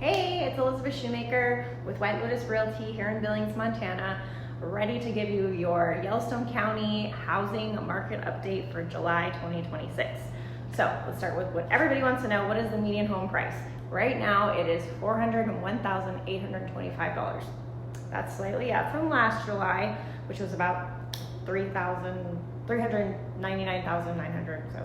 Hey, it's Elizabeth Shumaker with Lotus Realty here in Billings, Montana, ready to give you your Yellowstone County housing market update for July 2026. So let's start with what everybody wants to know. What is the median home price? Right now it is $401,825. That's slightly up from last July, which was about $399,900, so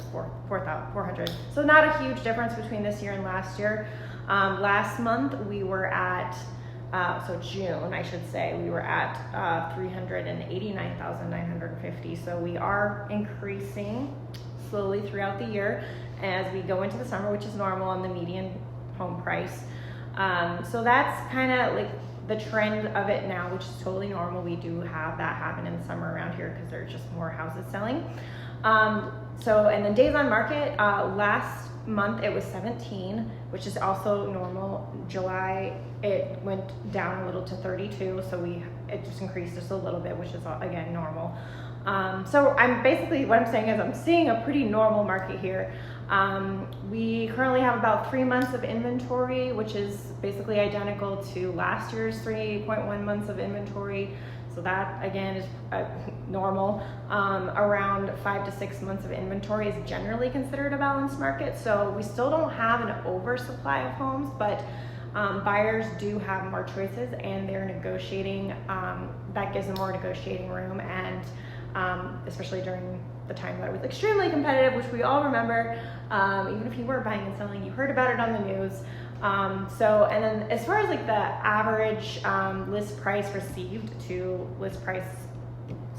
400. So not a huge difference between this year and last year. Last month we were at, June, I should say, we were at 389,950. So we are increasing slowly throughout the year as we go into the summer, which is normal on the median home price. So that's kind of like the trend of it now, which is totally normal. We do have that happen in the summer around here because there's just more houses selling. And then days on market, last month it was 17, which is also normal. July it went down a little to 32, so it just increased just a little bit, which is again normal. So what I'm saying is I'm seeing a pretty normal market here. We currently have about 3 months of inventory, which is basically identical to last year's 3.1 months of inventory. So that again is normal. Around 5 to 6 months of inventory is generally considered a balanced market. So we still don't have an oversupply of homes, but buyers do have more choices and they're negotiating. That gives them more negotiating room, and especially during the time that it was extremely competitive, which we all remember. Even if you were buying and selling, you heard about it on the news. And then as far as like the average list price received to list price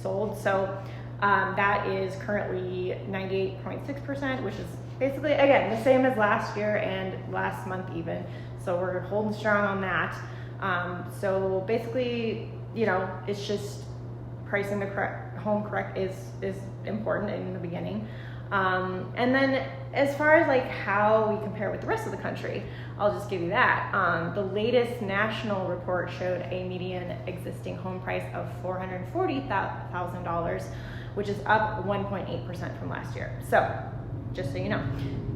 sold, so that is currently 98.6%, which is basically, again, the same as last year and last month even. So we're holding strong on that. So basically, it's just pricing the home correct is important in the beginning. And then as far as like how we compare with the rest of the country, I'll just give you that. The latest national report showed a median existing home price of $440,000, which is up 1.8% from last year. So just so you know,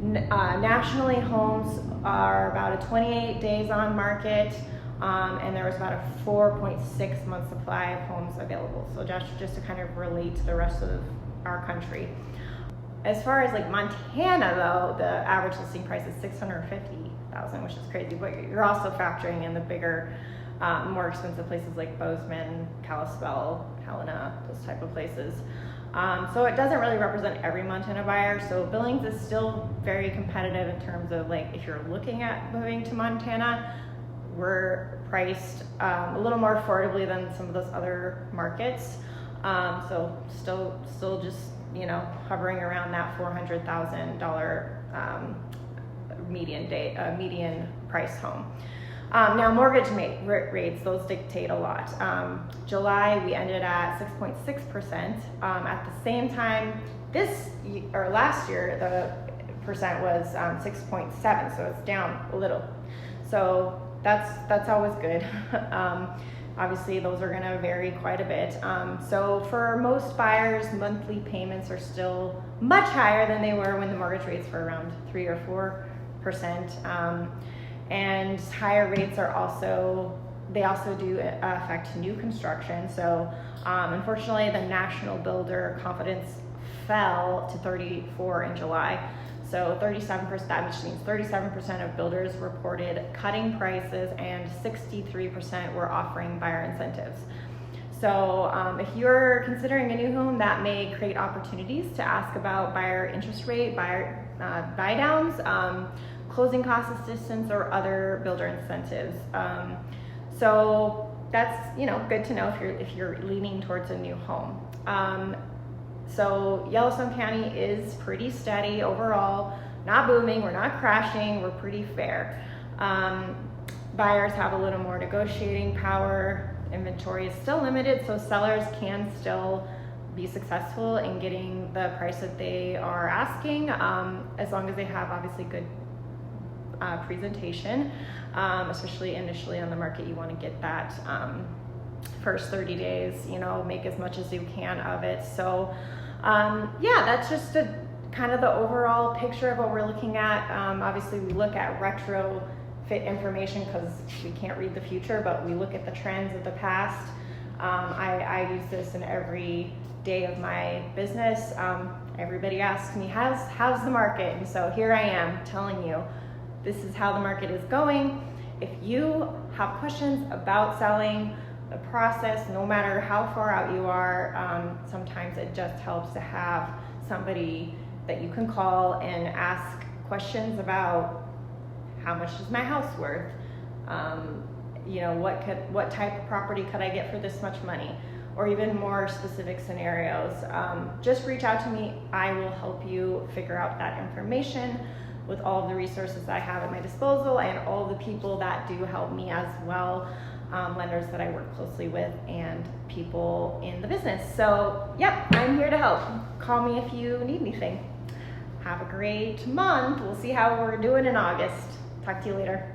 nationally homes are about a 28 days on market. And there was about a 4.6 month supply of homes available. So just to kind of relate to the rest of our country. As far as like Montana though, the average listing price is $650,000, which is crazy, but you're also factoring in the bigger, more expensive places like Bozeman, Kalispell, Helena, those type of places. So it doesn't really represent every Montana buyer. So Billings is still very competitive in terms of like, if you're looking at moving to Montana, we're priced a little more affordably than some of those other markets. So still just, hovering around that $400,000 median price home. Now mortgage rates, those dictate a lot. July we ended at 6.6%. At the same time last year the percent was 6.7, so it's down a little. So that's always good. Obviously those are gonna vary quite a bit. So for most buyers, monthly payments are still much higher than they were when the mortgage rates were around 3 or 4%. And higher rates are also do affect new construction. So unfortunately the national builder confidence fell to 34 in July. So 37%, that means 37% of builders reported cutting prices and 63% were offering buyer incentives. So if you're considering a new home, that may create opportunities to ask about buyer interest rate, buy downs, closing cost assistance, or other builder incentives. So that's good to know if you're leaning towards a new home. So Yellowstone County is pretty steady overall, not booming, we're not crashing, we're pretty fair. Buyers have a little more negotiating power, inventory is still limited, so sellers can still be successful in getting the price that they are asking, as long as they have obviously good presentation, especially initially on the market. You want to get that first 30 days, make as much as you can of it. So that's just kind of the overall picture of what we're looking at. Obviously we look at retro fit information because we can't read the future, but we look at the trends of the past. I use this in every day of my business. Everybody asks me, how's the market? And so here I am telling you, this is how the market is going. If you have questions about selling, the process, no matter how far out you are, sometimes it just helps to have somebody that you can call and ask questions about how much is my house worth? You know, what type of property could I get for this much money? Or even more specific scenarios. Just reach out to me. I will help you figure out that information with all of the resources I have at my disposal and all the people that do help me as well, lenders that I work closely with and people in the business. So, yep, I'm here to help. Call me if you need anything. Have a great month. We'll see how we're doing in August. Talk to you later.